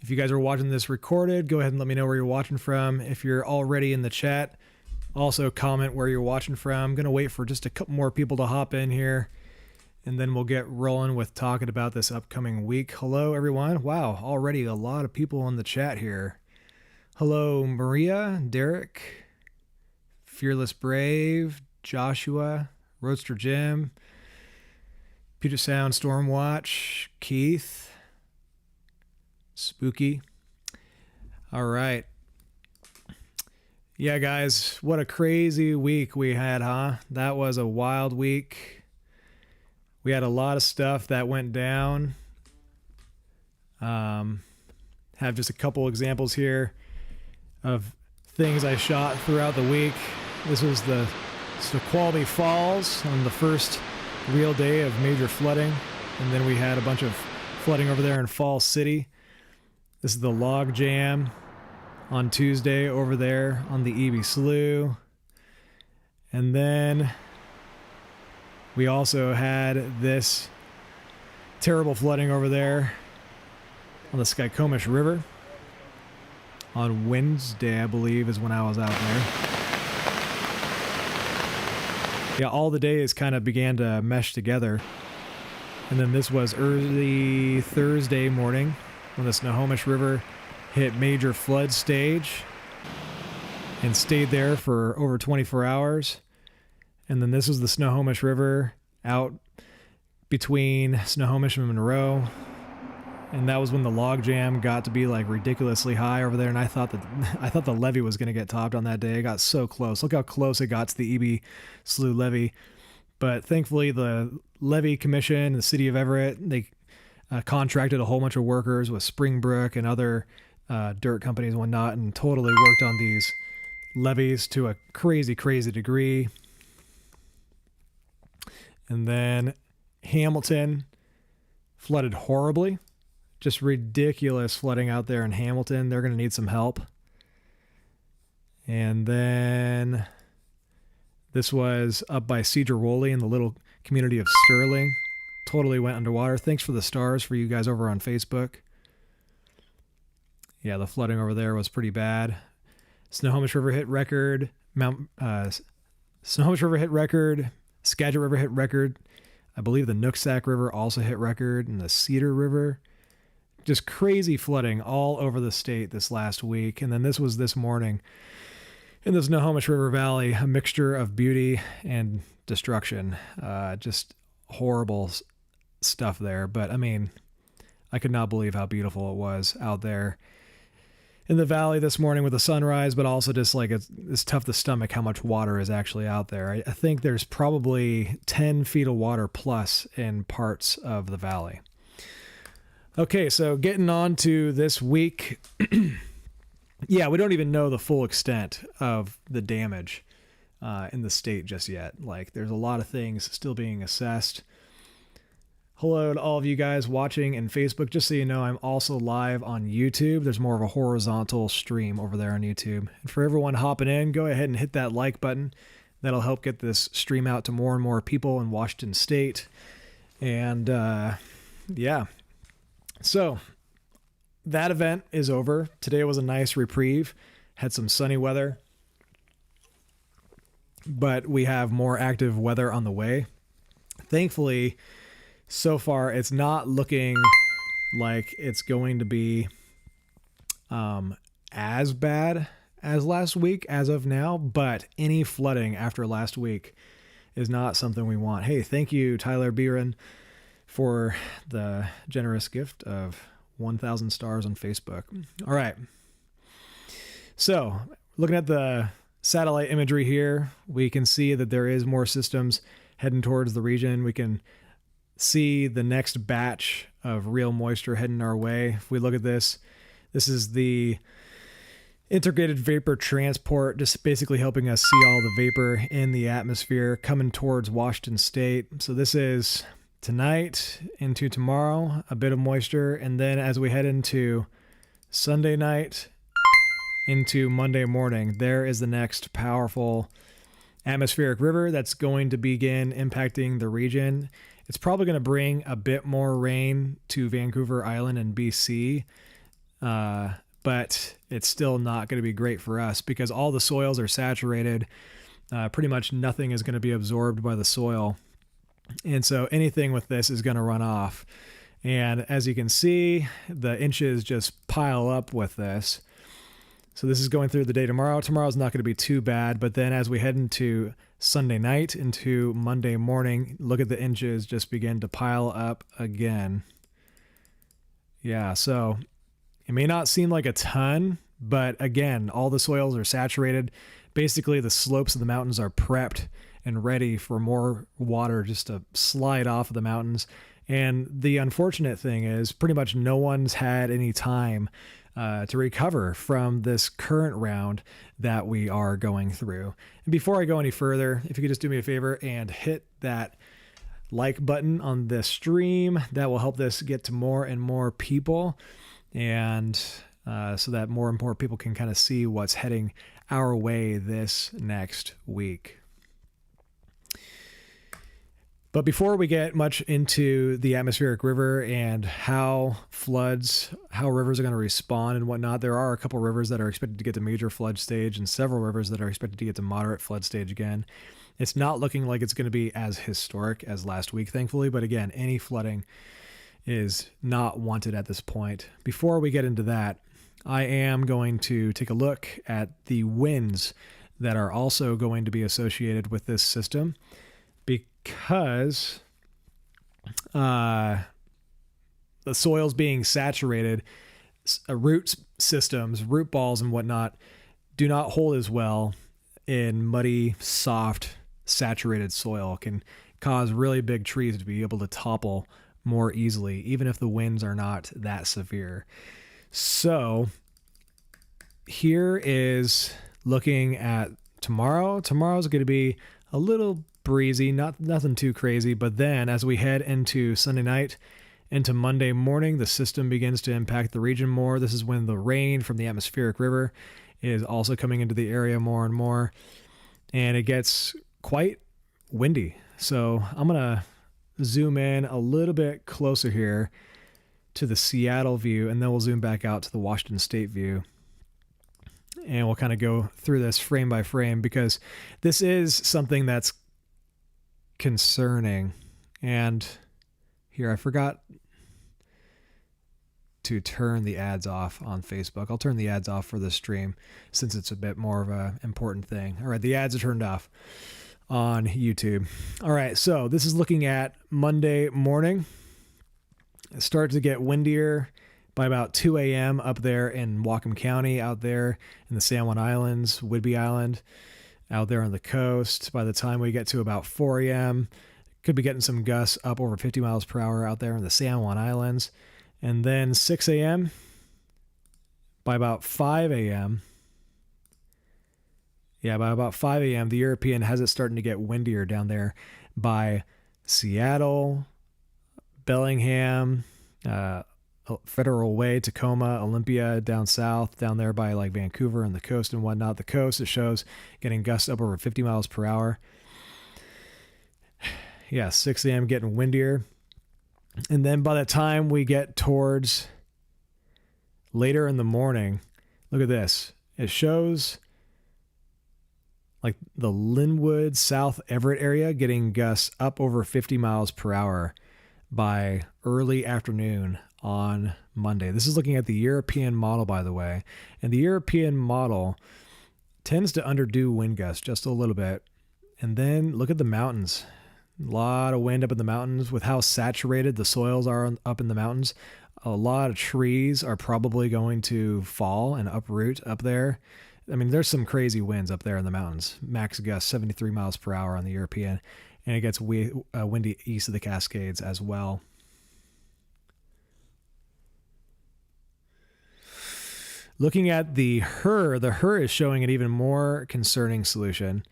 If you guys are watching this recorded, go ahead and let me know where you're watching from. If you're already in the chat, also comment where you're watching from. I'm going to wait for just a couple more people to hop in here, and then we'll get rolling with talking about this upcoming week. Hello, everyone. Wow, already a lot of people in the chat here. Hello, Maria, Derek, Fearless Brave, Joshua, Roadster Jim, Puget Sound Stormwatch, Keith, Spooky. All right. Yeah, guys, what a crazy week we had, huh? That was a wild week. We had a lot of stuff that went down. Have just a couple examples here of things I shot throughout the week. This was the Snoqualmie Falls on the first real day of major flooding. And then we had a bunch of flooding over there in Falls City. This is the log jam on Tuesday over there on the EB Slough. And then we also had this terrible flooding over there on the Skykomish River on Wednesday, I believe, is when I was out there. Yeah, all the days kind of began to mesh together. And then this was early Thursday morning when the Snohomish River hit major flood stage and stayed there for over 24 hours. And then this was the Snohomish River out between Snohomish and Monroe. And that was when the log jam got to be like ridiculously high over there. And I thought the levee was going to get topped on that day. It got so close. Look how close it got to the EB Slough levee. But thankfully the levee commission, the city of Everett, they contracted a whole bunch of workers with Springbrook and other dirt companies and whatnot, and totally worked on these levees to a crazy, crazy degree. And then Hamilton flooded horribly. Just ridiculous flooding out there in Hamilton. They're going to need some help. And then this was up by Cedar-Woolley in the little community of Sterling. Totally went underwater. Thanks for the stars for you guys over on Facebook. Yeah, the flooding over there was pretty bad. Snohomish River hit record. Snohomish River hit record. Skagit River hit record. I believe the Nooksack River also hit record, and the Cedar River. Just crazy flooding all over the state this last week. And then this was this morning in the Snohomish River Valley, a mixture of beauty and destruction. Just horrible stuff there. But I mean, I could not believe how beautiful it was out there in the valley this morning with the sunrise, but also just like it's tough to stomach how much water is actually out there. I think there's probably 10 feet of water plus in parts of the valley. Okay, so getting on to this week. Yeah, we don't even know the full extent of the damage in the state just yet. Like, there's a lot of things still being assessed. Hello to all of you guys watching in Facebook. Just so you know, I'm also live on YouTube. There's more of a horizontal stream over there on YouTube. And for everyone hopping in, go ahead and hit that like button. That'll help get this stream out to more and more people in Washington State. And yeah. So that event is over. Today was a nice reprieve. Had some sunny weather. But we have more active weather on the way. Thankfully, so far, it's not looking like it's going to be as bad as last week as of now, but any flooding after last week is not something we want. Hey, thank you, Tyler Beeran, for the generous gift of 1,000 stars on Facebook. All right. So, looking at the satellite imagery here, we can see that there is more systems heading towards the region. We can see the next batch of real moisture heading our way. If we look at this, this is the integrated vapor transport, just basically helping us see all the vapor in the atmosphere coming towards Washington State. So this is tonight into tomorrow, a bit of moisture. And then as we head into Sunday night into Monday morning, there is the next powerful atmospheric river that's going to begin impacting the region. It's probably going to bring a bit more rain to Vancouver Island and BC. But it's still not going to be great for us because all the soils are saturated. Pretty much nothing is going to be absorbed by the soil. And so anything with this is going to run off. And as you can see, the inches just pile up with this. So this is going through the day tomorrow. Tomorrow's not going to be too bad. But then as we head into Sunday night, into Monday morning, look at the inches just begin to pile up again. Yeah, so it may not seem like a ton, but again, all the soils are saturated. Basically, the slopes of the mountains are prepped and ready for more water just to slide off of the mountains. And the unfortunate thing is pretty much no one's had any time to recover from this current round that we are going through. And before I go any further, if you could just do me a favor and hit that like button on this stream, that will help this get to more and more people, and so that more and more people can kind of see what's heading our way this next week. But before we get much into the atmospheric river and how rivers are going to respond and whatnot, there are a couple rivers that are expected to get to major flood stage and several rivers that are expected to get to moderate flood stage again. It's not looking like it's going to be as historic as last week, thankfully. But again, any flooding is not wanted at this point. Before we get into that, I am going to take a look at the winds that are also going to be associated with this system, because the soils being saturated, root systems, root balls and whatnot do not hold as well in muddy, soft, saturated soil. Can cause really big trees to be able to topple more easily, even if the winds are not that severe. So here is looking at tomorrow. Tomorrow's going to be a little breezy, nothing too crazy. But then as we head into Sunday night, into Monday morning, the system begins to impact the region more. This is when the rain from the atmospheric river is also coming into the area more and more, and it gets quite windy. So I'm going to zoom in a little bit closer here to the Seattle view, and then we'll zoom back out to the Washington State view. And we'll kind of go through this frame by frame, because this is something that's concerning. And here, I forgot to turn the ads off on Facebook. I'll turn the ads off for this stream since it's a bit more of an important thing. All right, the ads are turned off on YouTube. All right, so this is looking at Monday morning. It starts to get windier by about 2 a.m. up there in Whatcom County, out there in the San Juan Islands, Whidbey Island, out there on the coast. By the time we get to about 4 a.m., could be getting some gusts up over 50 miles per hour out there in the San Juan Islands. And then 6 a.m., by about 5 a.m., by about 5 a.m., the European has it starting to get windier down there by Seattle, Bellingham, Federal Way, Tacoma, Olympia, down south, down there by like Vancouver and the coast and whatnot. The coast, it shows getting gusts up over 50 miles per hour. 6 a.m. getting windier. And then by the time we get towards later in the morning, look at this. It shows like the Linwood, South Everett area getting gusts up over 50 miles per hour by early afternoon on Monday. This is looking at the European model, by the way. And the European model tends to underdo wind gusts just a little bit. And then look at the mountains. A lot of wind up in the mountains with how saturated the soils are up in the mountains. A lot of trees are probably going to fall and uproot up there. I mean, there's some crazy winds up there in the mountains. Max gust 73 miles per hour on the European, and it gets windy east of the Cascades as well. Looking at the HRRR is showing an even more concerning solution.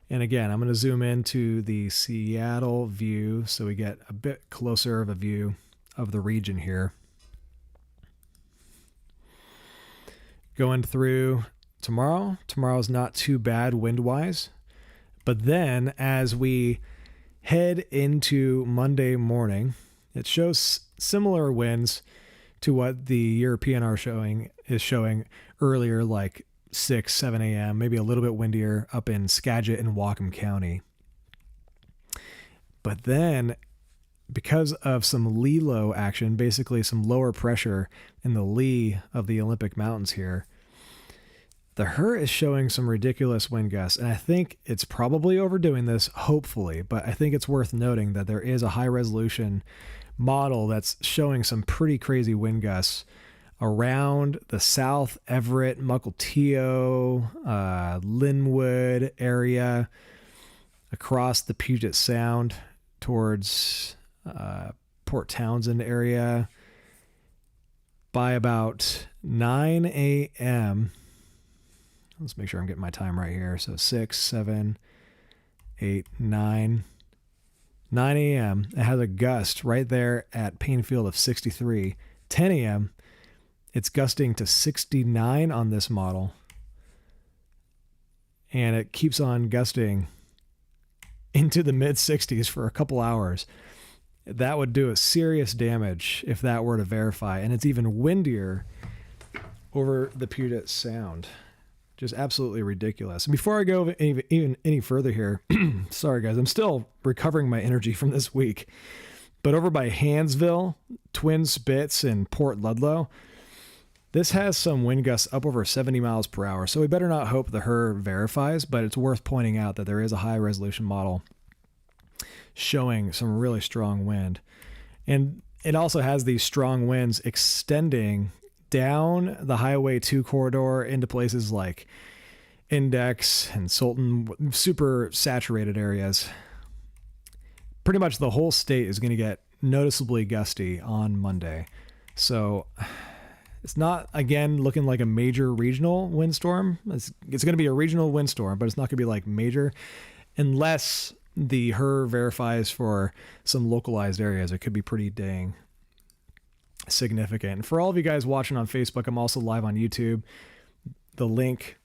And again, I'm going to zoom into the Seattle view so we get a bit closer of a view of the region here. Going through tomorrow's not too bad wind-wise. But then as we head into Monday morning, it shows similar winds to what the European is showing earlier, like 6, 7 a.m., maybe a little bit windier up in Skagit and Whatcom County. But then, because of some lee low action, basically some lower pressure in the lee of the Olympic Mountains here, the HRRR is showing some ridiculous wind gusts. And I think it's probably overdoing this, hopefully, but I think it's worth noting that there is a high resolution model that's showing some pretty crazy wind gusts around the South Everett, Mukilteo, Linwood area, across the Puget Sound towards Port Townsend area. By about 9 a.m., let's make sure I'm getting my time right here. So 6, 7, 8, 9 a.m. It has a gust right there at Painfield of 63. 10 a.m. It's gusting to 69 on this model. And it keeps on gusting into the mid 60s for a couple hours. That would do a serious damage if that were to verify. And it's even windier over the Puget Sound. Just absolutely ridiculous. And before I go any further here, sorry guys, I'm still recovering my energy from this week. But over by Hansville, Twin Spits, and Port Ludlow, this has some wind gusts up over 70 miles per hour. So we better not hope the HRRR verifies, but it's worth pointing out that there is a high resolution model showing some really strong wind. And it also has these strong winds extending down the Highway 2 corridor into places like Index and Sultan, super saturated areas. Pretty much the whole state is going to get noticeably gusty on Monday. So it's not, again, looking like a major regional windstorm. It's going to be a regional windstorm, but it's not going to be like major unless the HRRR verifies for some localized areas. It could be pretty dang significant. And for all of you guys watching on Facebook, I'm also live on YouTube. The link,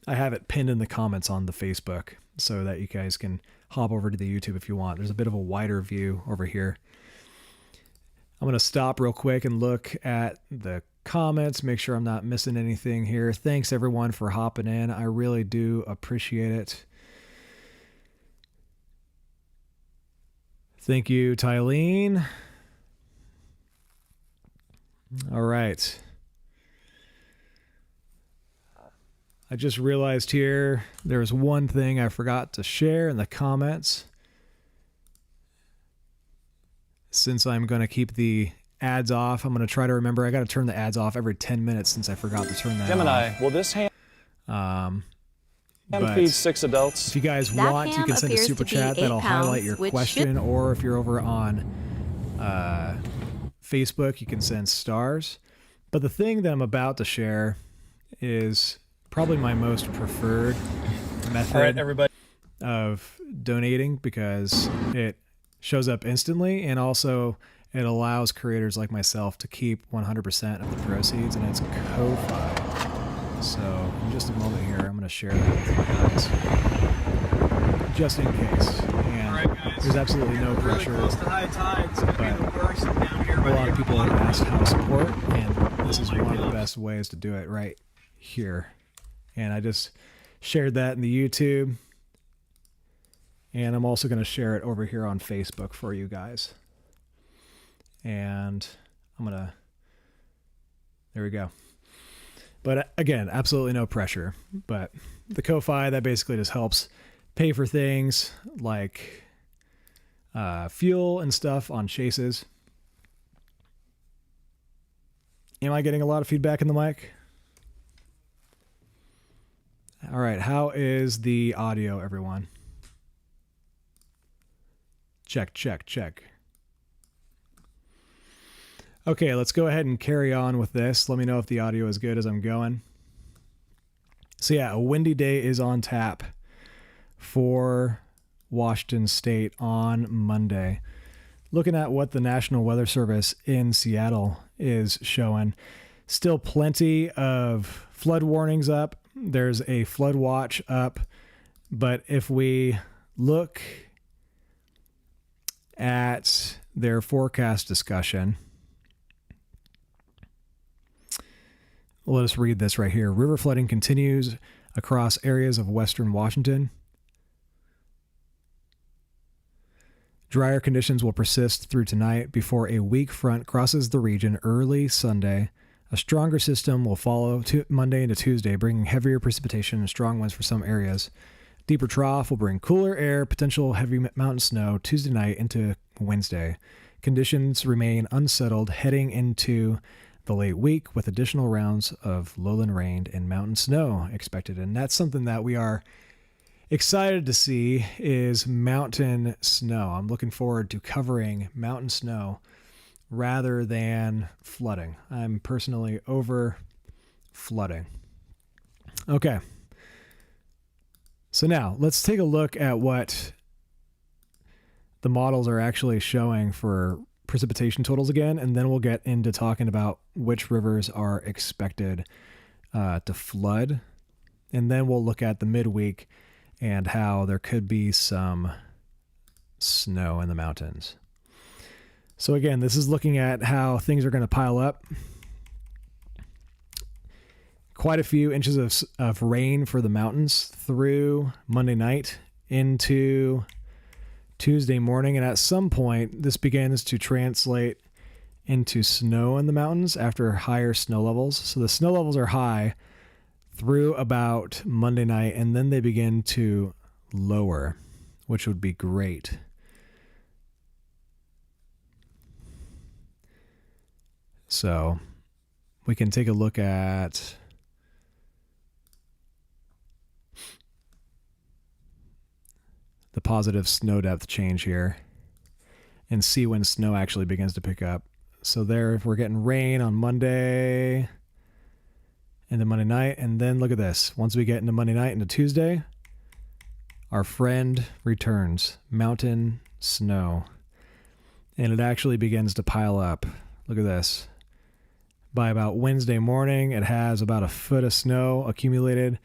I have it pinned in the comments on the Facebook so that you guys can hop over to the YouTube if you want. There's a bit of a wider view over here. I'm going to stop real quick and look at the comments, make sure I'm not missing anything here. Thanks everyone for hopping in. I really do appreciate it. Thank you, Tylene. All right. I just realized here there was one thing I forgot to share in the comments. Since I'm going to keep the ads off, I'm going to try to remember. I got to turn the ads off every 10 minutes since I forgot to turn that Gemini, off. will this hand But feed 6 adults? if you guys That want, you can send a appears super to be chat 8 that'll pounds, highlight your which question, or if you're over on Facebook, you can send stars. But the thing that I'm about to share is probably my most preferred method All right, everybody. of donating because it shows up instantly, and also it allows creators like myself to keep 100% of the proceeds, and it's Ko-Fi. So in just a moment here, I'm going to share that with you guys, just in case. And there's absolutely no pressure, but a lot of people have asked how to support, and this is one of the best ways to do it right here. And I just shared that in the YouTube, and I'm also going to share it over here on Facebook for you guys. And I'm going to, there we go. But again, absolutely no pressure. But the Ko-Fi, that basically just helps pay for things like fuel and stuff on chases. Am I getting a lot of feedback in the mic? All right, how is the audio, everyone? Check, check, check. Okay, let's go ahead and carry on with this. Let me know if the audio is good as I'm going. So yeah, a windy day is on tap for Washington State on Monday. Looking at what the National Weather Service in Seattle is showing, still plenty of flood warnings up. There's a flood watch up, but if we look at their forecast discussion, Let us read this right here. River flooding continues across areas of western Washington. Drier conditions will persist through tonight before a weak front crosses the region early Sunday. A stronger system will follow Monday into Tuesday, bringing heavier precipitation and strong winds for some areas. Deeper trough will bring cooler air, potential heavy mountain snow Tuesday night into Wednesday. Conditions remain unsettled heading into the late week with additional rounds of lowland rain and mountain snow expected. And that's something that we are excited to see is mountain snow. I'm looking forward to covering mountain snow rather than flooding. I'm personally over flooding. Okay. So now let's take a look at what the models are actually showing for precipitation totals again, and then we'll get into talking about which rivers are expected to flood. And then we'll look at the midweek and how there could be some snow in the mountains. So again, this is looking at how things are going to pile up. Quite a few inches of rain for the mountains through Monday night into Tuesday morning. And at some point, this begins to translate into snow in the mountains after higher snow levels. So the snow levels are high through about Monday night, and then they begin to lower, which would be great. So we can take a look at the positive snow depth change here and see when snow actually begins to pick up. So there, if we're getting rain on Monday into Monday night, and then look at this. Once we get into Monday night into Tuesday, our friend returns, mountain snow, and it actually begins to pile up. Look at this. By about Wednesday morning, it has about a foot of snow accumulated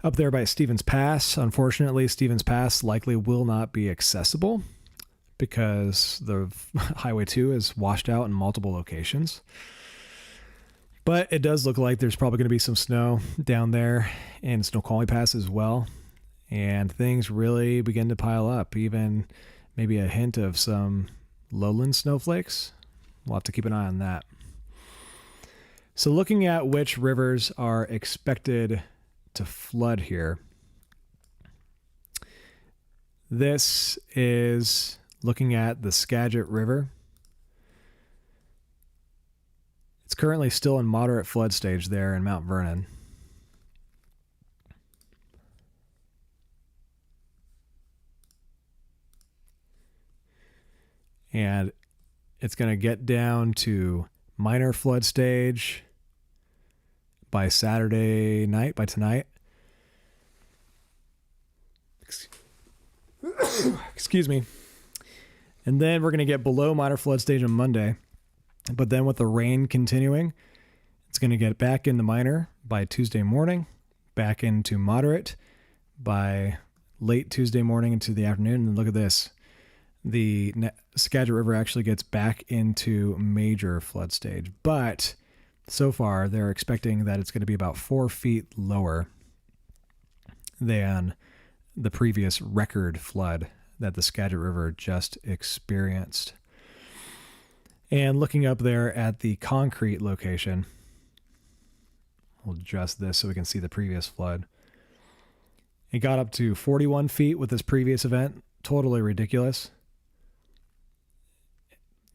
up there by Stevens Pass. Unfortunately, Stevens Pass likely will not be accessible because the Highway 2 is washed out in multiple locations. But it does look like there's probably going to be some snow down there in Snoqualmie Pass as well. And things really begin to pile up, even maybe a hint of some lowland snowflakes. We'll have to keep an eye on that. So looking at which rivers are expected to flood here, this is looking at the Skagit River. It's currently still in moderate flood stage there in Mount Vernon. And it's going to get down to minor flood stage by Saturday night, by tonight. Excuse me. And then we're going to get below minor flood stage on Monday. But then with the rain continuing, it's going to get back into minor by Tuesday morning, back into moderate by late Tuesday morning into the afternoon. And look at this. The Skagit River actually gets back into major flood stage. But so far, they're expecting that it's going to be about 4 feet lower than the previous record flood that the Skagit River just experienced. And looking up there at the concrete location, we'll adjust this so we can see the previous flood. It got up to 41 feet with this previous event. Totally ridiculous.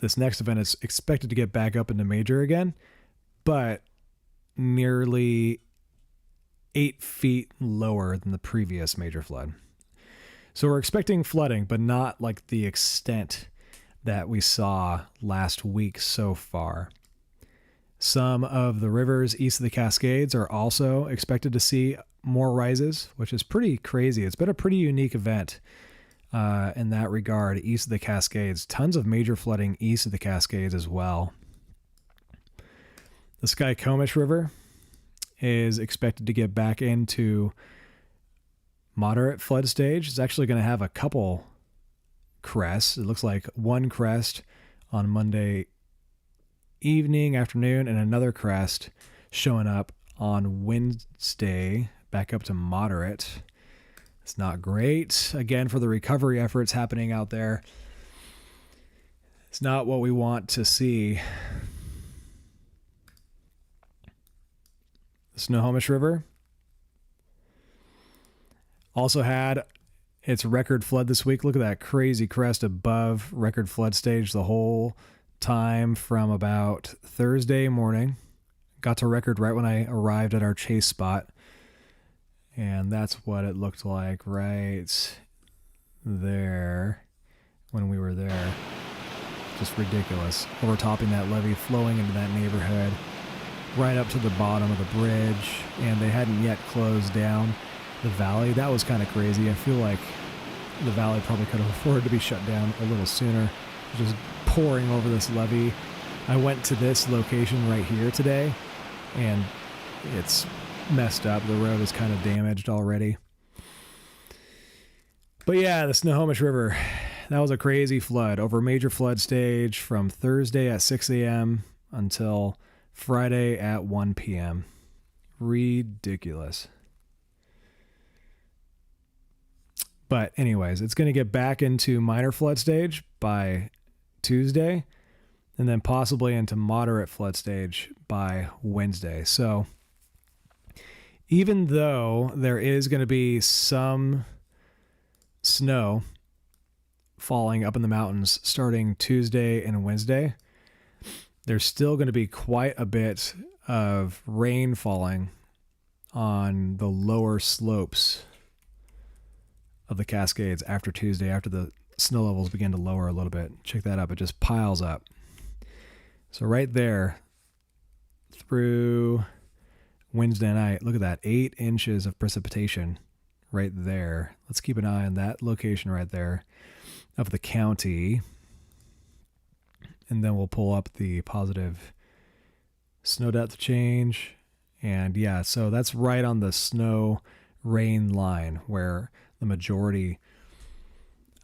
This next event is expected to get back up into major again, but nearly 8 feet lower than the previous major flood. So we're expecting flooding, but not like the extent that we saw last week so far. Some of the rivers east of the Cascades are also expected to see more rises, which is pretty crazy. It's been a pretty unique event in that regard, east of the Cascades. Tons of major flooding east of the Cascades as well. The Skykomish River is expected to get back into moderate flood stage. It's actually going to have a couple crests. It looks like one crest on Monday evening, afternoon, and another crest showing up on Wednesday, back up to moderate. It's not great. Again, for the recovery efforts happening out there, it's not what we want to see. The Snohomish River also had its record flood this week. Look at that crazy crest above record flood stage the whole time from about Thursday morning. Got to record right when I arrived at our chase spot. And that's what it looked like right there when we were there. Just ridiculous. Overtopping that levee, flowing into that neighborhood, right up to the bottom of the bridge. And they hadn't yet closed down the valley. That was kind of crazy. I feel like the valley probably could have afforded to be shut down a little sooner. Just pouring over this levee. I went to this location right here today, and it's messed up. The road is kind of damaged already. But yeah, the Snohomish River, that was a crazy flood over major flood stage from Thursday at 6 a.m. until Friday at 1 p.m. Ridiculous. But anyways, it's going to get back into minor flood stage by Tuesday, and then possibly into moderate flood stage by Wednesday. So even though there is going to be some snow falling up in the mountains starting Tuesday and Wednesday, there's still going to be quite a bit of rain falling on the lower slopes of the Cascades after Tuesday, after the snow levels begin to lower a little bit. Check that up. It just piles up. So right there through Wednesday night, look at that, 8 inches of precipitation right there. Let's keep an eye on that location right there of the county. And then we'll pull up the positive snow depth change. And yeah, so that's right on the snow rain line where the majority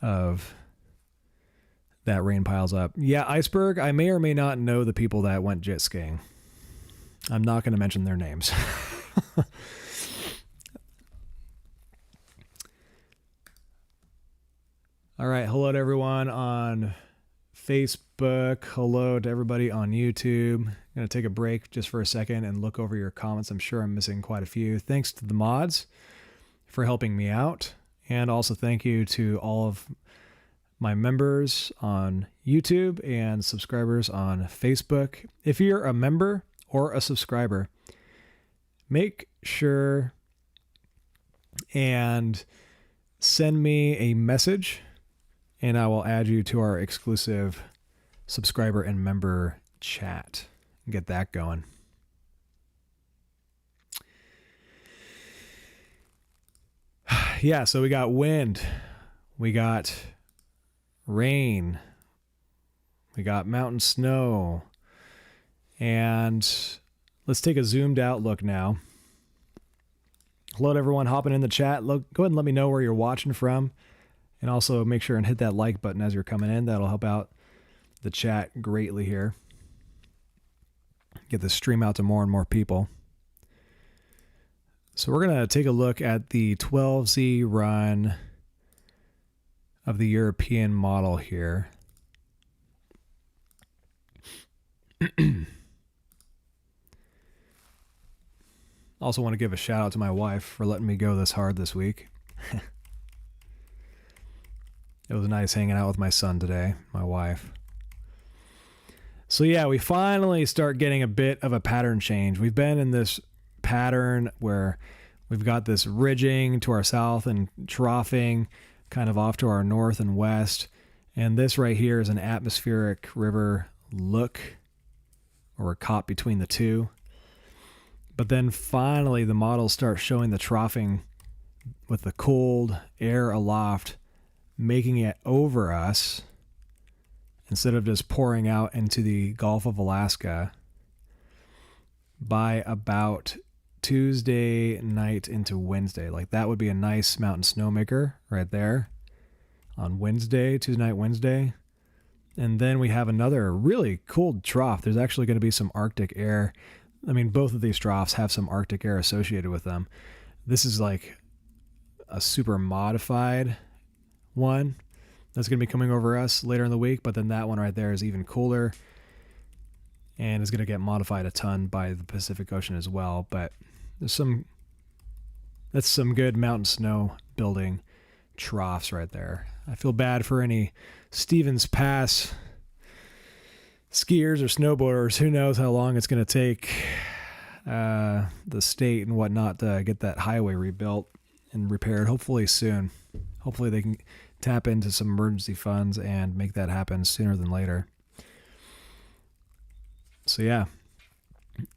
of that rain piles up. Yeah, Iceberg, I may or may not know the people that went jet skiing. I'm not going to mention their names. All right, hello to everyone on Facebook. Hello to everybody on YouTube. I'm going to take a break just for a second and look over your comments. I'm sure I'm missing quite a few. Thanks to the mods for helping me out. And also thank you to all of my members on YouTube and subscribers on Facebook. If you're a member or a subscriber, make sure and send me a message and I will add you to our exclusive subscriber and member chat. Get that going. Yeah, so we got wind, we got rain, we got mountain snow, and let's take a zoomed out look now. Hello to everyone hopping in the chat. Go ahead and let me know where you're watching from, and also make sure and hit that like button as you're coming in. That'll help out the chat greatly here. Get the stream out to more and more people. So we're going to take a look at the 12Z run of the European model here. Also want to give a shout out to my wife for letting me go this hard this week. It was nice hanging out with my son today, my wife. So yeah, we finally start getting a bit of a pattern change. We've been in this pattern where we've got this ridging to our south and troughing kind of off to our north and west. And this right here is an atmospheric river look, or we're caught between the two. But then finally the models start showing the troughing with the cold air aloft, making it over us instead of just pouring out into the Gulf of Alaska by about Tuesday night into Wednesday. Like that would be a nice mountain snowmaker right there on Wednesday, Tuesday night, Wednesday. And then we have another really cold trough. There's actually going to be some Arctic air I mean, both of these troughs have some Arctic air associated with them. This is like a super modified one that's going to be coming over us later in the week, but then that one right there is even cooler and is going to get modified a ton by the Pacific Ocean as well. But that's some good mountain snow building troughs right there. I feel bad for any Stevens Pass skiers or snowboarders. Who knows how long it's going to take the state and whatnot to get that highway rebuilt and repaired. Hopefully soon. Hopefully they can tap into some emergency funds and make that happen sooner than later. So yeah,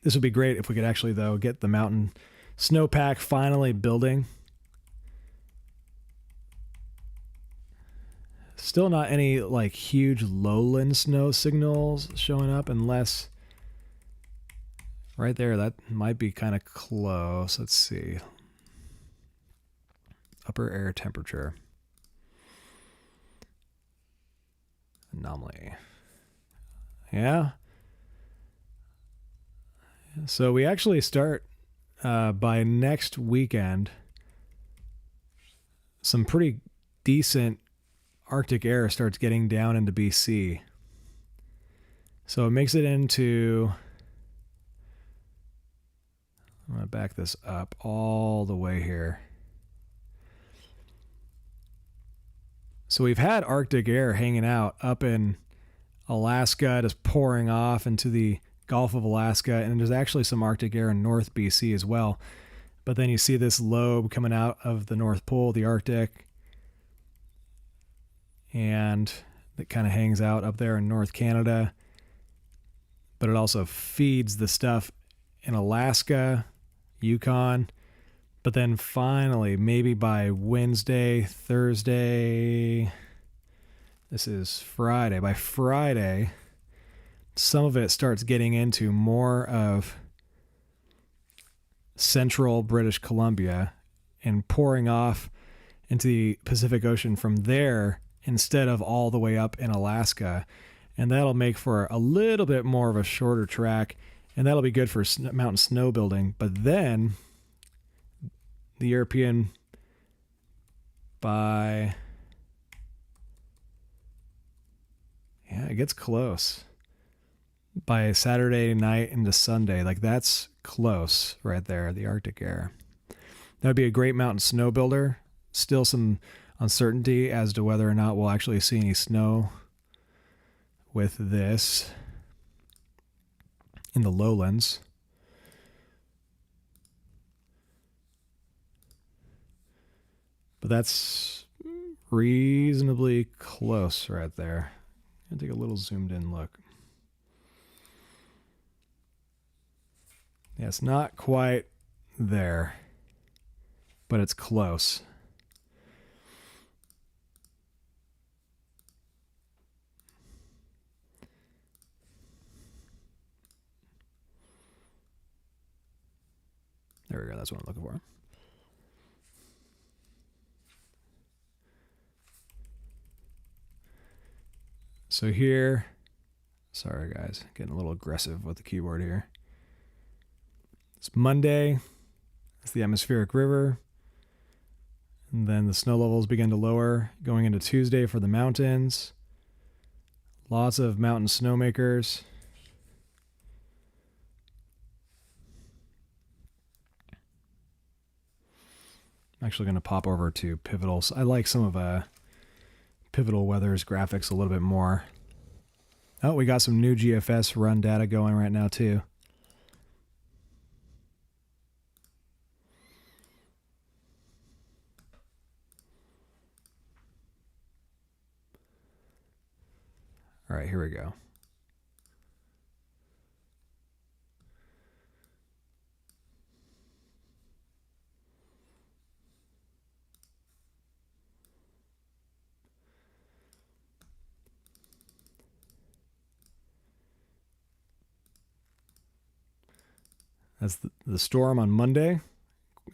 this would be great if we could actually, though, get the mountain snowpack finally building. Still not any like huge lowland snow signals showing up, unless right there, that might be kind of close. Let's see. Upper air temperature. Anomaly. Yeah. So we actually start by next weekend. Some pretty decent Arctic air starts getting down into BC. So it makes it into, I'm going to back this up all the way here. So we've had Arctic air hanging out up in Alaska, just pouring off into the Gulf of Alaska, and there's actually some Arctic air in North BC as well. But then you see this lobe coming out of the North Pole, the Arctic, and it kind of hangs out up there in North Canada. But it also feeds the stuff in Alaska, Yukon. But then finally, maybe by Wednesday, Thursday, this is Friday. By Friday, some of it starts getting into more of central British Columbia and pouring off into the Pacific Ocean from there instead of all the way up in Alaska. And that'll make for a little bit more of a shorter track, and that'll be good for mountain snow building. But then the European, it gets close. By Saturday night into Sunday, like that's close right there, the Arctic air. That would be a great mountain snow builder. Still some uncertainty as to whether or not we'll actually see any snow with this in the lowlands. But that's reasonably close right there. I'll take a little zoomed in look. Yeah, it's not quite there, but it's close. There we go. That's what I'm looking for. So here, sorry guys, getting a little aggressive with the keyboard here. It's Monday. It's the atmospheric river. And then the snow levels begin to lower going into Tuesday for the mountains. Lots of mountain snowmakers. I'm actually going to pop over to Pivotal. I like some of Pivotal Weather's graphics a little bit more. Oh, we got some new GFS run data going right now too. All right, here we go. That's the storm on Monday.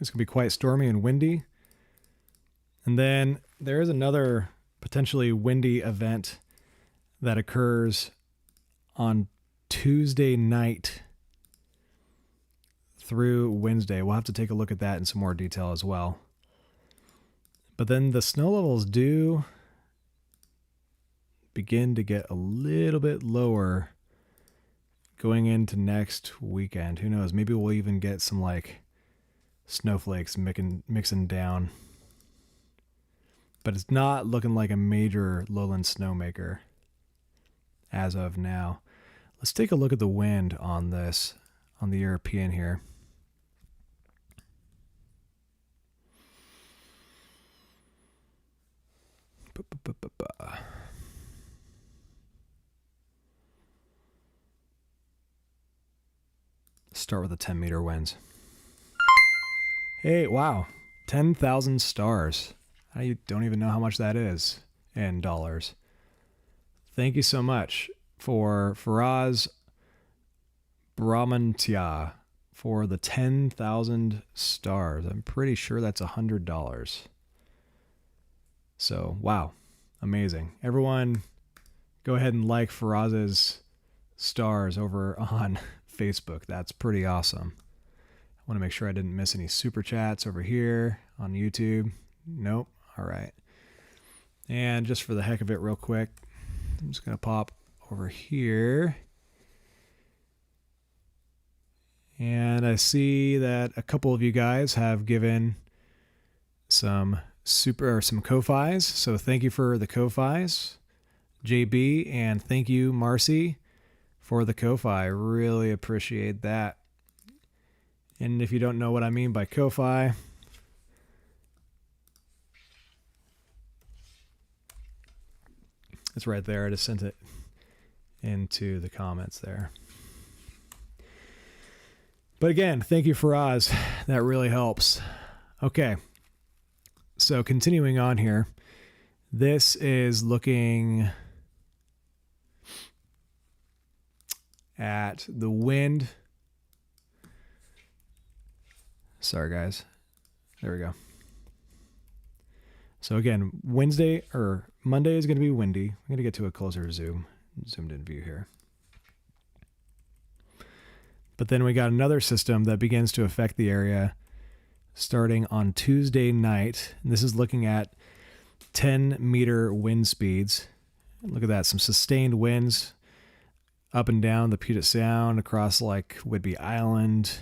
It's going to be quite stormy and windy. And then there is another potentially windy event that occurs on Tuesday night through Wednesday. We'll have to take a look at that in some more detail as well. But then the snow levels do begin to get a little bit lower going into next weekend. Who knows? Maybe we'll even get some like snowflakes mixing down. But it's not looking like a major lowland snowmaker as of now. Let's take a look at the wind on this, on the European here. Start with the 10-meter winds. Hey, wow. 10,000 stars. I don't even know how much that is in dollars. Thank you so much for Faraz Brahmantia for the 10,000 stars. I'm pretty sure that's $100. So, wow. Amazing. Everyone, go ahead and like Faraz's stars over on Facebook. That's pretty awesome. I want to make sure I didn't miss any super chats over here on YouTube. Nope. All right. And just for the heck of it real quick, I'm just going to pop over here. And I see that a couple of you guys have given some Ko-Fis. So thank you for the Ko-Fis, JB, and thank you, Marcy, for the Ko-Fi. Really appreciate that. And if you don't know what I mean by Ko-Fi, it's right there. I just sent it into the comments there. But again, thank you, Faraz. That really helps. Okay. So continuing on here, this is looking at the wind. Sorry, guys. There we go. So again, Monday is going to be windy. I'm going to get to a closer zoomed in view here. But then we got another system that begins to affect the area starting on Tuesday night. And this is looking at 10-meter wind speeds. Look at that, some sustained winds up and down the Puget Sound across like Whidbey Island,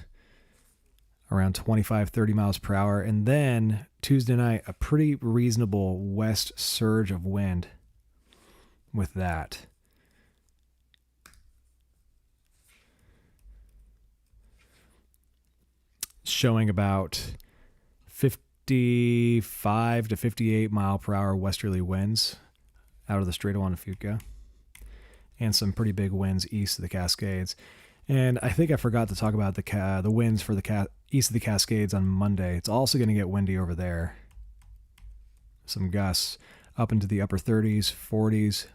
around 25, 30 miles per hour. And then Tuesday night, a pretty reasonable west surge of wind with that. Showing about 55 to 58 mile per hour westerly winds out of the Strait of Juan de Fuca, and some pretty big winds east of the Cascades. And I think I forgot to talk about the winds for the east of the Cascades on Monday. It's also going to get windy over there. Some gusts up into the upper 30s, 40s.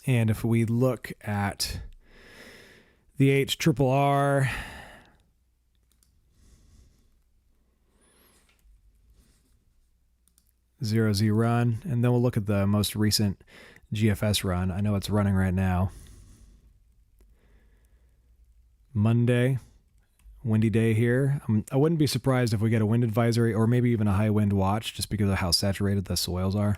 And if we look at the HRRR, zero-Z run, and then we'll look at the most recent GFS run. I know it's running right now. Monday, windy day here. I wouldn't be surprised if we get a wind advisory or maybe even a high wind watch just because of how saturated the soils are.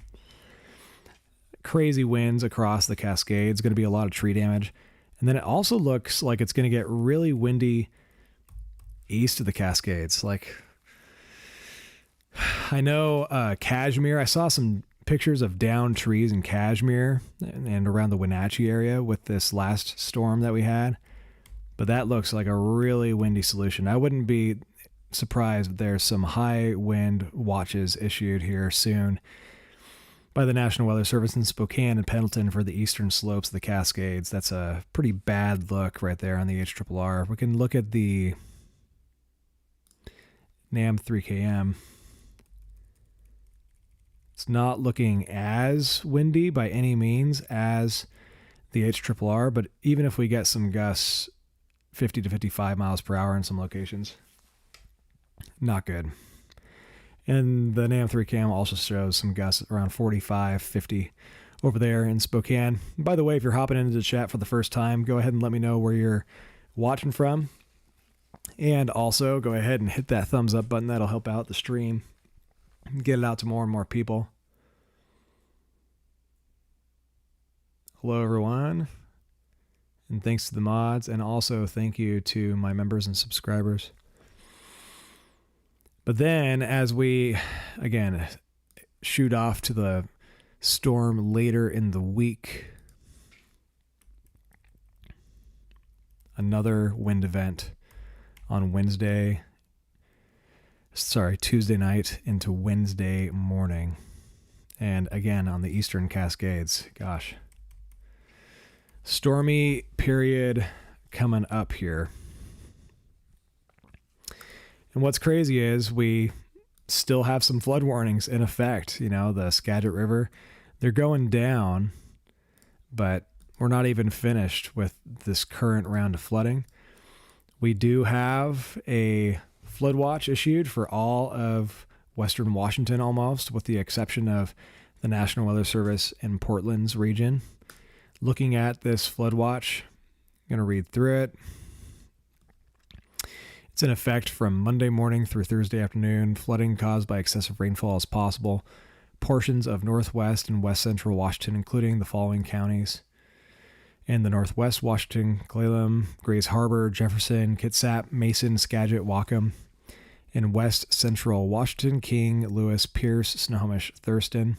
Crazy winds across the Cascades, going to be a lot of tree damage. And then it also looks like it's going to get really windy east of the Cascades. Like, I know Kashmir, I saw some pictures of downed trees in Kashmir and around the Wenatchee area with this last storm that we had. But that looks like a really windy solution. I wouldn't be surprised if there's some high wind watches issued here soon by the National Weather Service in Spokane and Pendleton for the eastern slopes of the Cascades. That's a pretty bad look right there on the HRRR. We can look at the NAM 3KM. It's not looking as windy by any means as the HRRR, but even if we get some gusts 50 to 55 miles per hour in some locations, not good. And the NAM 3KM also shows some gusts around 45, 50 over there in Spokane. And by the way, if you're hopping into the chat for the first time, go ahead and let me know where you're watching from. And also go ahead and hit that thumbs up button. That'll help out the stream, get it out to more and more people. Hello, everyone. And thanks to the mods. And also thank you to my members and subscribers. But then as we, again, shoot off to the storm later in the week, another wind event on Tuesday night into Wednesday morning. And again, on the Eastern Cascades. Gosh. Stormy period coming up here. And what's crazy is we still have some flood warnings in effect. You know, the Skagit River, they're going down, but we're not even finished with this current round of flooding. We do have a flood watch issued for all of Western Washington almost, with the exception of the National Weather Service in Portland's region. Looking at this flood watch, I'm going to read through it. It's in effect from Monday morning through Thursday afternoon. Flooding caused by excessive rainfall is possible. Portions of northwest and west central Washington, including the following counties: in the northwest Washington, Clallam, Grays Harbor, Jefferson, Kitsap, Mason, Skagit, Whatcom. In west central Washington, King, Lewis, Pierce, Snohomish, Thurston.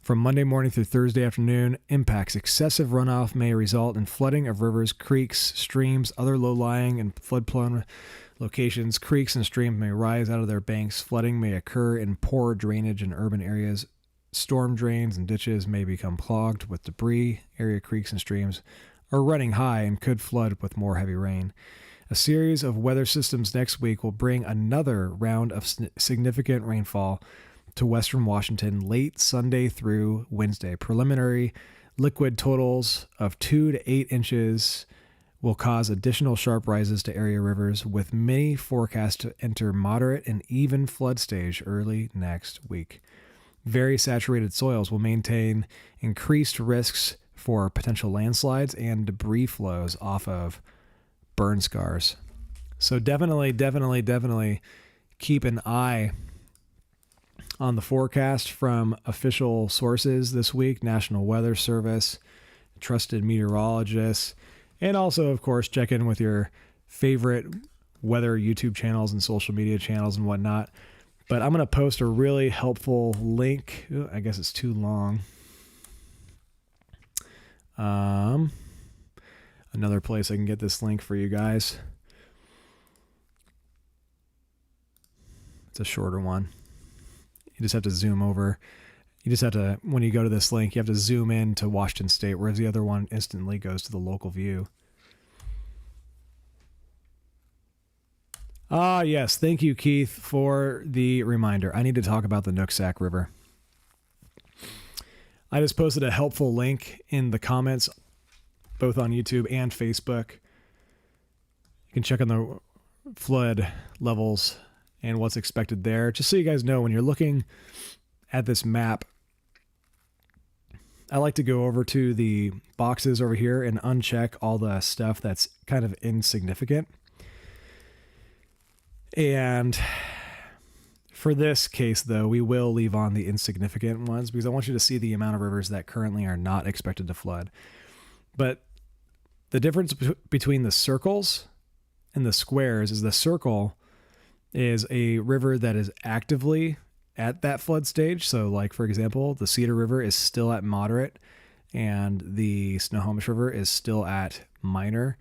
From Monday morning through Thursday afternoon, impacts: excessive runoff may result in flooding of rivers, creeks, streams, other low-lying and flood-prone locations. Creeks and streams may rise out of their banks. Flooding may occur in poor drainage in urban areas. Storm drains and ditches may become clogged with debris. Area creeks and streams are running high and could flood with more heavy rain. A series of weather systems next week will bring another round of significant rainfall to Western Washington late Sunday through Wednesday. Preliminary liquid totals of 2 to 8 inches will cause additional sharp rises to area rivers, with many forecast to enter moderate and even flood stage early next week. Very saturated soils will maintain increased risks for potential landslides and debris flows off of burn scars. So definitely keep an eye on the forecast from official sources this week: National Weather Service, trusted meteorologists, and also, of course, check in with your favorite weather YouTube channels and social media channels and whatnot. But I'm going to post a really helpful link. Ooh, I guess it's too long. Another place I can get this link for you guys. It's a shorter one. You just have to zoom over. You just have to, when you go to this link, you have to zoom in to Washington State, whereas the other one instantly goes to the local view. Ah, yes. Thank you, Keith, for the reminder. I need to talk about the Nooksack River. I just posted a helpful link in the comments, both on YouTube and Facebook. You can check on the flood levels and what's expected there. Just so you guys know, when you're looking at this map, I like to go over to the boxes over here and uncheck all the stuff that's kind of insignificant. And for this case, though, we will leave on the insignificant ones because I want you to see the amount of rivers that currently are not expected to flood. But the difference between the circles and the squares is the circle is a river that is actively at that flood stage. So, like, for example, the Cedar River is still at moderate and the Snohomish River is still at minor.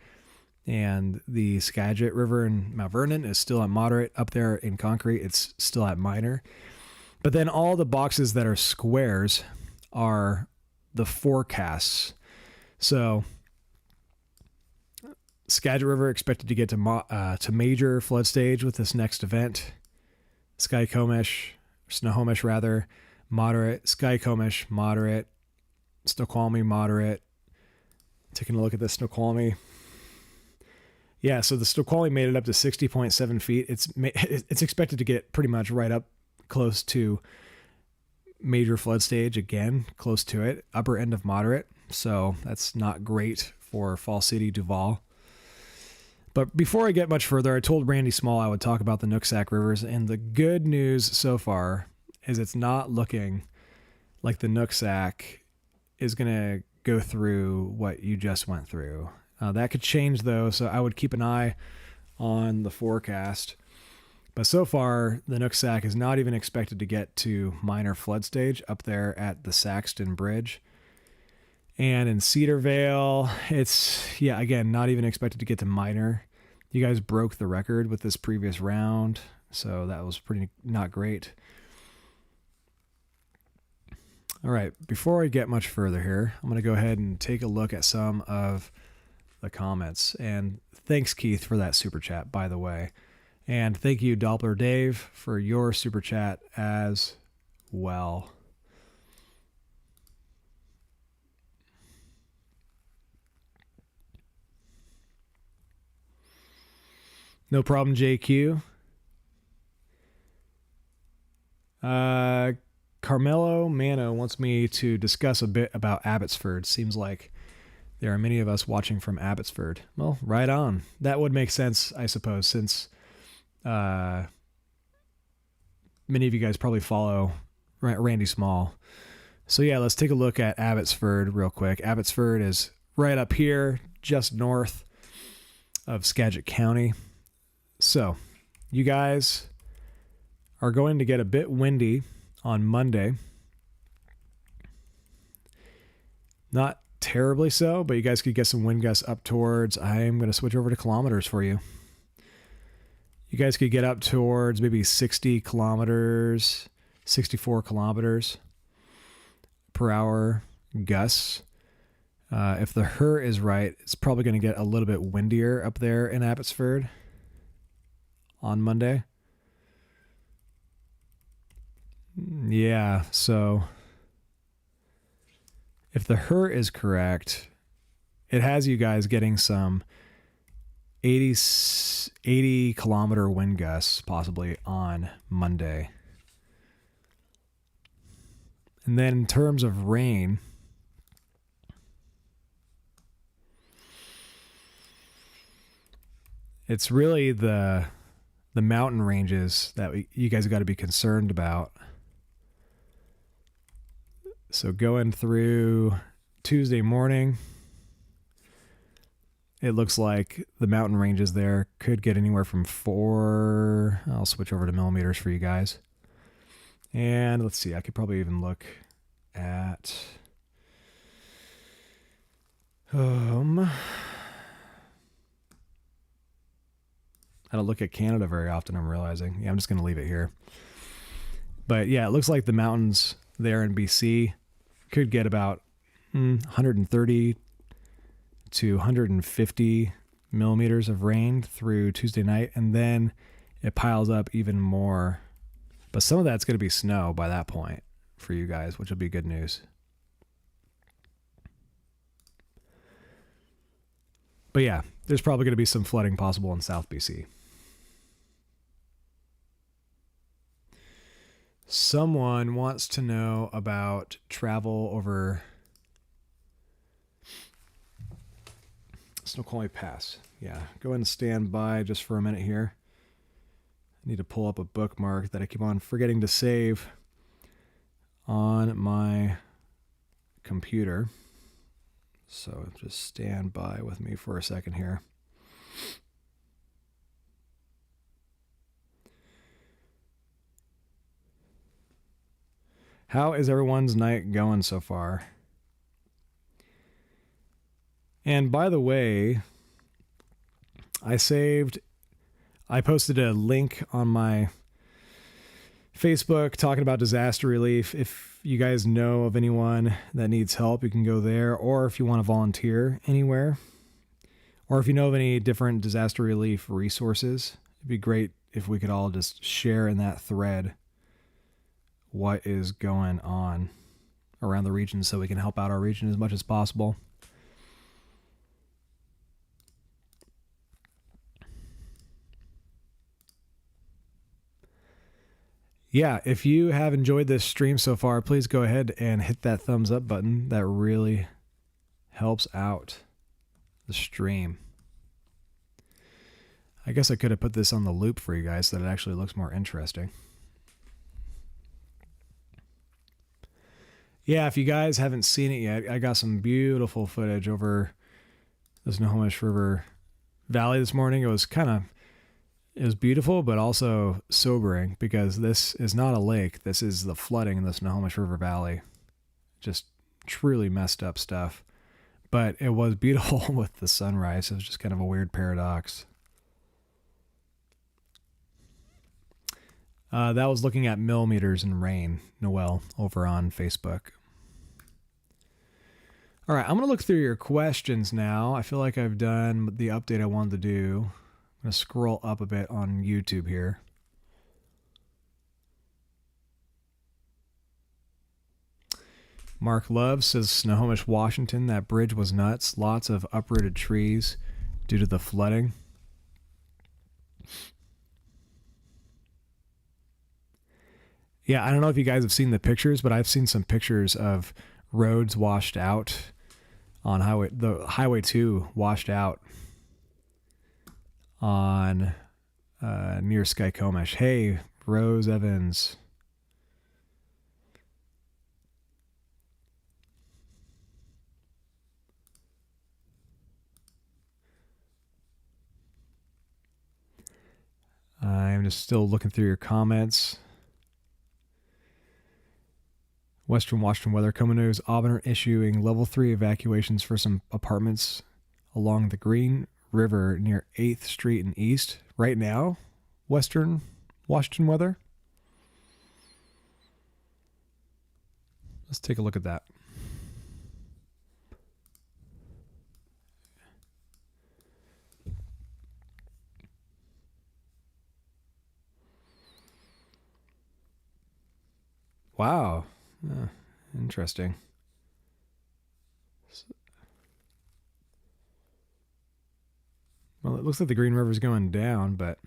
And the Skagit River in Mount Vernon is still at moderate. Up there in Concrete, it's still at minor. But then all the boxes that are squares are the forecasts. So Skagit River expected to get to major flood stage with this next event. Snohomish rather, moderate. Skykomish, moderate. Snoqualmie, moderate. Taking a look at the Snoqualmie. Yeah, so the Snoqualmie made it up to 60.7 feet. It's expected to get pretty much right up close to major flood stage again, close to it, upper end of moderate. So that's not great for Fall City, Duval. But before I get much further, I told Randy Small I would talk about the Nooksack rivers, and the good news so far is it's not looking like the Nooksack is going to go through what you just went through. That could change, though, so I would keep an eye on the forecast. But so far, the Nooksack is not even expected to get to minor flood stage up there at the Saxton Bridge. And in Cedar Vale, it's, again, not even expected to get to minor. You guys broke the record with this previous round, so that was pretty not great. All right, before I get much further here, I'm going to go ahead and take a look at some of the comments. And thanks, Keith, for that super chat, by the way. And thank you, Doppler Dave, for your super chat as well. No problem, JQ. Carmelo Mano wants me to discuss a bit about Abbotsford. Seems like there are many of us watching from Abbotsford. Well, right on. That would make sense, I suppose, since many of you guys probably follow Randy Small. So yeah, let's take a look at Abbotsford real quick. Abbotsford is right up here, just north of Skagit County. So you guys are going to get a bit windy on Monday. Not terribly so, but you guys could get some wind gusts up towards, I'm going to switch over to kilometers for you. You guys could get up towards maybe 60 kilometers, 64 kilometers per hour gusts. If the HER is right, it's probably going to get a little bit windier up there in Abbotsford on Monday. Yeah, so if the HER is correct, it has you guys getting some 80 kilometer wind gusts possibly on Monday. And then in terms of rain, it's really the mountain ranges that you guys got to be concerned about. So going through Tuesday morning, it looks like the mountain ranges there could get anywhere from 4. I'll switch over to millimeters for you guys. And let's see, I could probably even look at I don't look at Canada very often, I'm realizing. Yeah, I'm just going to leave it here. But yeah, it looks like the mountains there in BC could get about 130 to 150 millimeters of rain through Tuesday night, and then it piles up even more. But some of that's going to be snow by that point for you guys, which will be good news. But yeah, there's probably going to be some flooding possible in South BC. Someone wants to know about travel over Snoqualmie Pass. Yeah, go ahead and stand by just for a minute here. I need to pull up a bookmark that I keep on forgetting to save on my computer. So just stand by with me for a second here. How is everyone's night going so far? And by the way, I posted a link on my Facebook talking about disaster relief. If you guys know of anyone that needs help, you can go there. Or if you want to volunteer anywhere, or if you know of any different disaster relief resources, it'd be great if we could all just share in that thread what is going on around the region so we can help out our region as much as possible. Yeah, if you have enjoyed this stream so far, please go ahead and hit that thumbs up button. That really helps out the stream. I guess I could have put this on the loop for you guys so that it actually looks more interesting. Yeah, if you guys haven't seen it yet, I got some beautiful footage over the Snohomish River Valley this morning. It was beautiful, but also sobering because this is not a lake. This is the flooding in the Snohomish River Valley. Just truly messed up stuff. But it was beautiful with the sunrise. It was just kind of a weird paradox. That was looking at millimeters in rain, Noel, over on Facebook. All right, I'm going to look through your questions now. I feel like I've done the update I wanted to do. I'm going to scroll up a bit on YouTube here. Mark Love says, Snohomish, Washington, that bridge was nuts. Lots of uprooted trees due to the flooding. Yeah, I don't know if you guys have seen the pictures, but I've seen some pictures of roads washed out on the Highway 2 washed out on near Skykomish. Hey, Rose Evans. I'm just still looking through your comments. Western Washington Weather Coma News. Auburn are issuing level 3 evacuations for some apartments along the Green River near 8th Street and East. Right now, Western Washington Weather. Let's take a look at that. Wow. Interesting. Well, it looks like the Green River's going down, but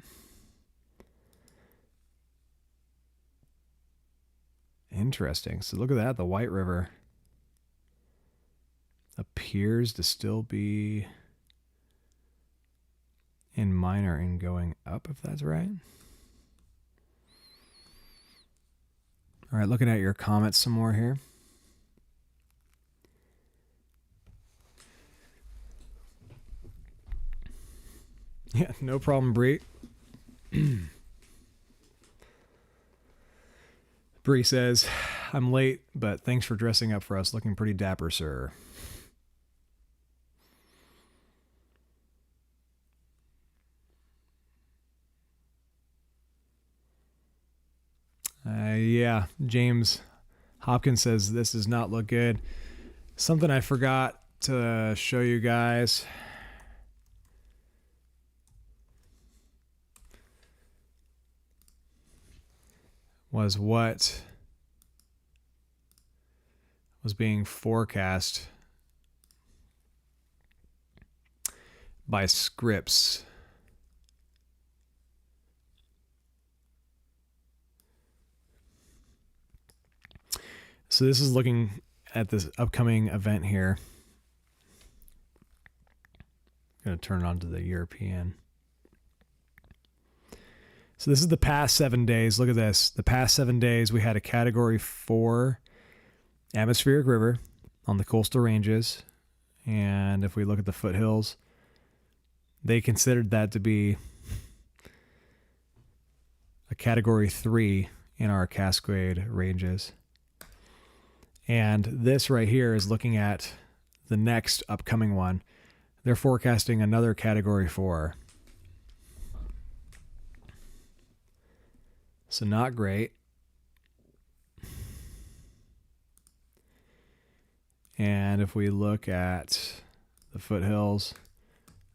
interesting. So look at that. The White River appears to still be in minor and going up, if that's right. All right, looking at your comments some more here. Yeah, no problem, Bree. Bree says, I'm late, but thanks for dressing up for us. Looking pretty dapper, sir. Yeah, James Hopkins says this does not look good. Something I forgot to show you guys. Was what was being forecast by Scripps. So this is looking at this upcoming event here. I'm going to turn it on to the European. So this is the past 7 days. Look at this. The past 7 days, we had a Category 4 atmospheric river on the coastal ranges. And if we look at the foothills, they considered that to be a Category 3 in our Cascade ranges. And this right here is looking at the next upcoming one. They're forecasting another Category 4. So not great. And if we look at the foothills,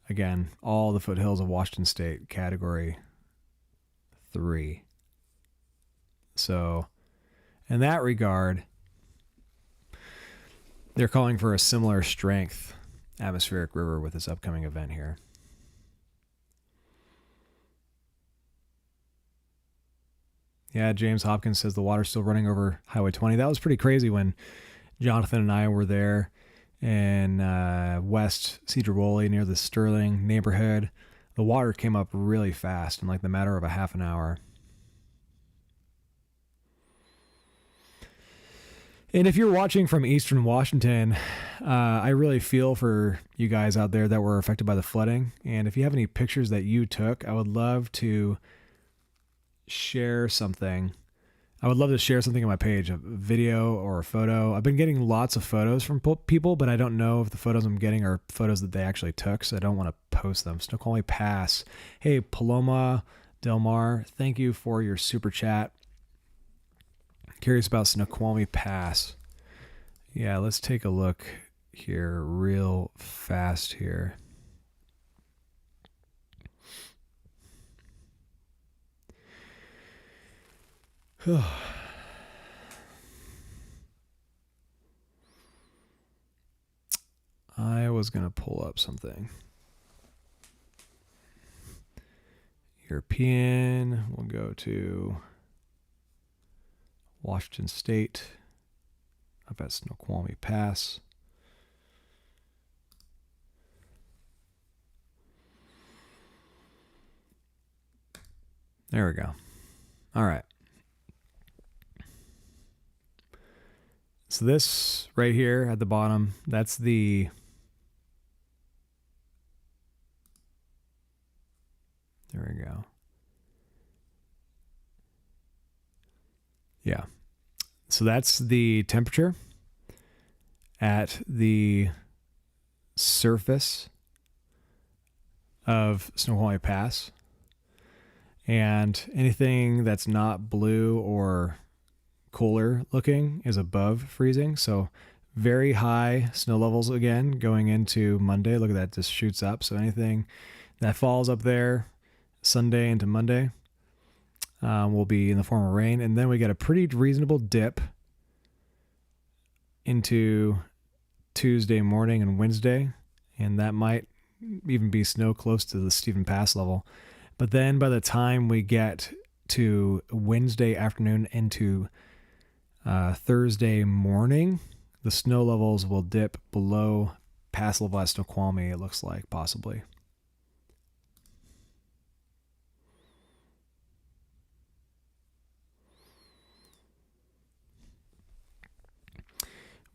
again, all the foothills of Washington State, Category 3. So in that regard, they're calling for a similar strength atmospheric river with this upcoming event here. Yeah, James Hopkins says the water's still running over Highway 20. That was pretty crazy when Jonathan and I were there in West Cedar-Woolley near the Sterling neighborhood. The water came up really fast in like the matter of a half an hour. And if you're watching from Eastern Washington, I really feel for you guys out there that were affected by the flooding. And if you have any pictures that you took, I would love to share something. I would love to share something on my page, a video or a photo. I've been getting lots of photos from people, but I don't know if the photos I'm getting are photos that they actually took, so I don't want to post them. Snoqualmie Pass. Hey, Paloma Del Mar, thank you for your super chat. Curious about Snoqualmie Pass. Yeah, let's take a look here real fast here. I was going to pull up something. European, we'll go to Washington State, up at Snoqualmie Pass. There we go. All right. So this right here at the bottom, that's the... There we go. Yeah. So that's the temperature at the surface of Snoqualmie Pass. And anything that's not blue or cooler looking is above freezing. So very high snow levels again going into Monday. Look at that, just shoots up. So anything that falls up there Sunday into Monday will be in the form of rain. And then we get a pretty reasonable dip into Tuesday morning and Wednesday. And that might even be snow close to the Stephen Pass level. But then by the time we get to Wednesday afternoon into Thursday morning, the snow levels will dip below pass level at Snoqualmie, it looks like, possibly.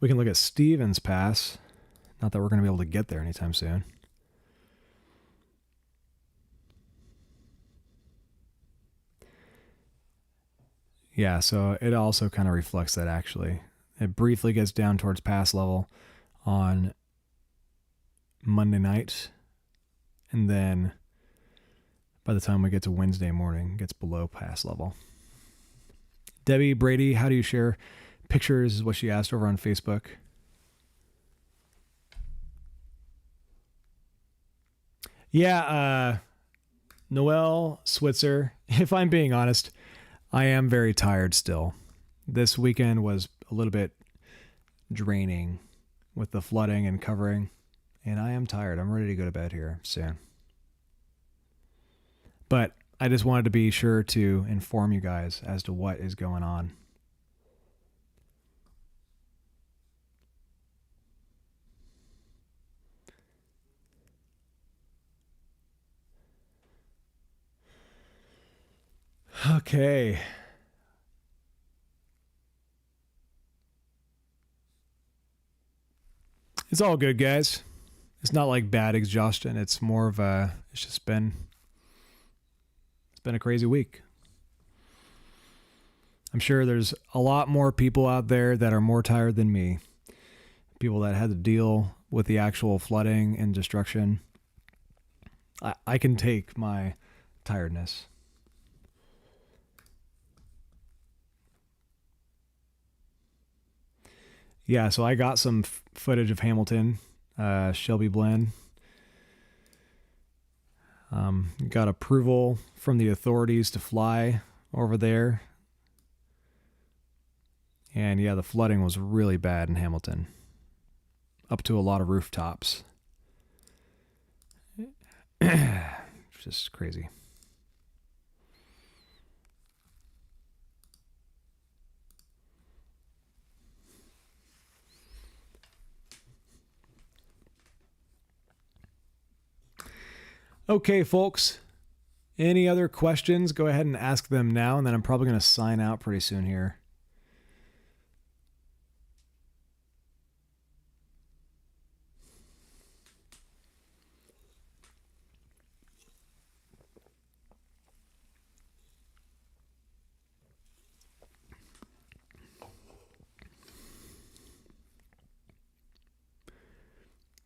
We can look at Stevens Pass. Not that we're going to be able to get there anytime soon. Yeah, so it also kind of reflects that actually. It briefly gets down towards pass level on Monday night. And then by the time we get to Wednesday morning, it gets below pass level. Debbie Brady, how do you share pictures is what she asked over on Facebook. Yeah, Noelle Switzer, if I'm being honest, I am very tired still. This weekend was a little bit draining with the flooding and covering, and I am tired. I'm ready to go to bed here soon. But I just wanted to be sure to inform you guys as to what is going on. Okay. It's all good, guys. It's not like bad exhaustion. It's more of a, it's been a crazy week. I'm sure there's a lot more people out there that are more tired than me. People that had to deal with the actual flooding and destruction. I can take my tiredness. Yeah, so I got some footage of Hamilton, Shelby Glen. Got approval from the authorities to fly over there. And yeah, the flooding was really bad in Hamilton. Up to a lot of rooftops. Just crazy. Okay, folks. Any other questions? Go ahead and ask them now, and then I'm probably going to sign out pretty soon here.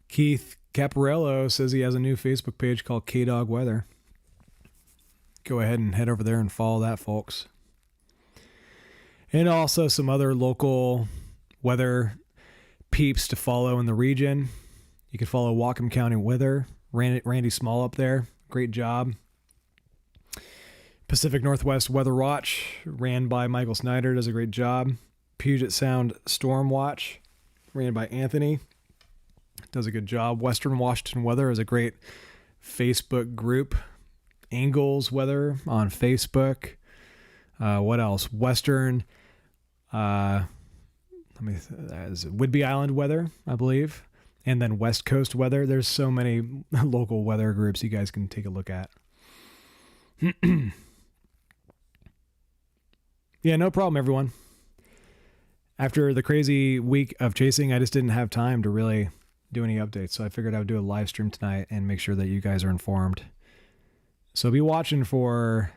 Keith Caparello says he has a new Facebook page called K-Dog Weather. Go ahead and head over there and follow that, folks. And also some other local weather peeps to follow in the region. You can follow Whatcom County Weather. Randy Small up there. Great job. Pacific Northwest Weather Watch, ran by Michael Snyder, does a great job. Puget Sound Storm Watch, ran by Anthony, does a good job. Western Washington Weather is a great Facebook group. Angles Weather on Facebook. What else? Western, Whidbey Island Weather, I believe. And then West Coast Weather. There's so many local weather groups you guys can take a look at. Yeah, no problem, everyone. After the crazy week of chasing, I just didn't have time to really do any updates. So I figured I would do a live stream tonight and make sure that you guys are informed. So be watching for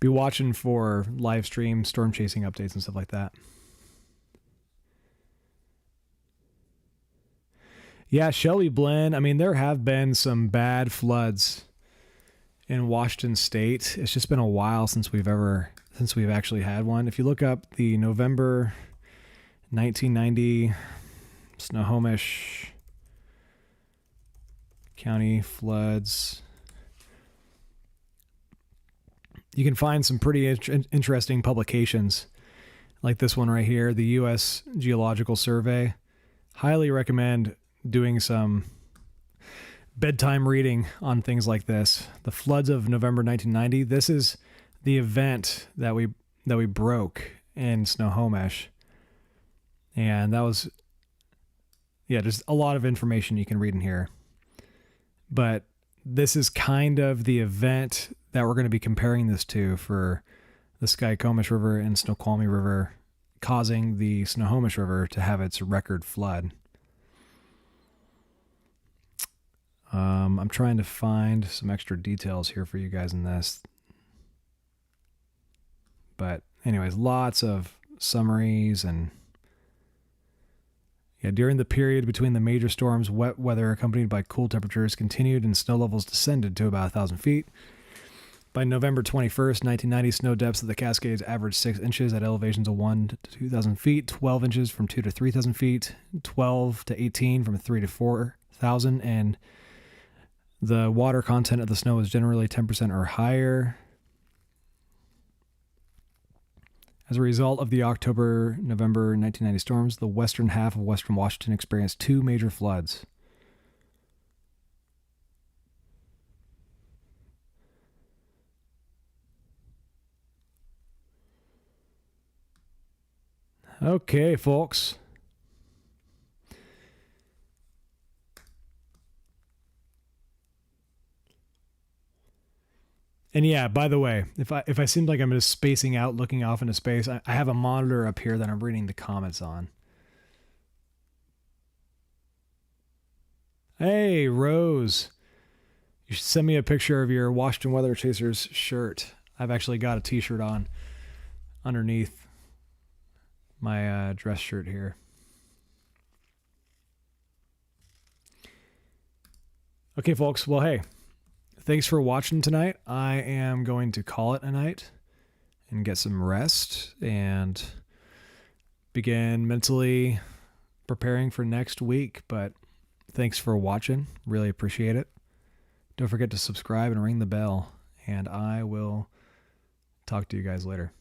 live stream storm chasing updates and stuff like that. Yeah, Shelby Blend. I mean, there have been some bad floods in Washington State. It's just been a while since we've actually had one. If you look up the November 1990 Snohomish County floods, you can find some pretty interesting publications like this one right here, the U.S. Geological Survey. Highly recommend doing some bedtime reading on things like this. The floods of November 1990. This is the event that we broke in Snohomish. And that was, just a lot of information you can read in here. But this is kind of the event that we're going to be comparing this to for the Skykomish River and Snoqualmie River, causing the Snohomish River to have its record flood. I'm trying to find some extra details here for you guys in this. But anyways, lots of summaries and during the period between the major storms, wet weather accompanied by cool temperatures continued and snow levels descended to about 1,000 feet. By November 21st, 1990, snow depths of the Cascades averaged 6 inches at elevations of 1 to 2,000 feet, 12 inches from 2 to 3,000 feet, 12 to 18 from 3 to 4,000, and the water content of the snow is generally 10% or higher. As a result of the October-November 1990 storms, the western half of western Washington experienced 2 major floods. Okay, folks. And yeah, by the way, if I seem like I'm just spacing out, looking off into space, I have a monitor up here that I'm reading the comments on. Hey, Rose. You should send me a picture of your Washington Weather Chasers shirt. I've actually got a t-shirt on underneath my dress shirt here. Okay, folks. Well, hey. Thanks for watching tonight. I am going to call it a night and get some rest and begin mentally preparing for next week. But thanks for watching. Really appreciate it. Don't forget to subscribe and ring the bell. And I will talk to you guys later.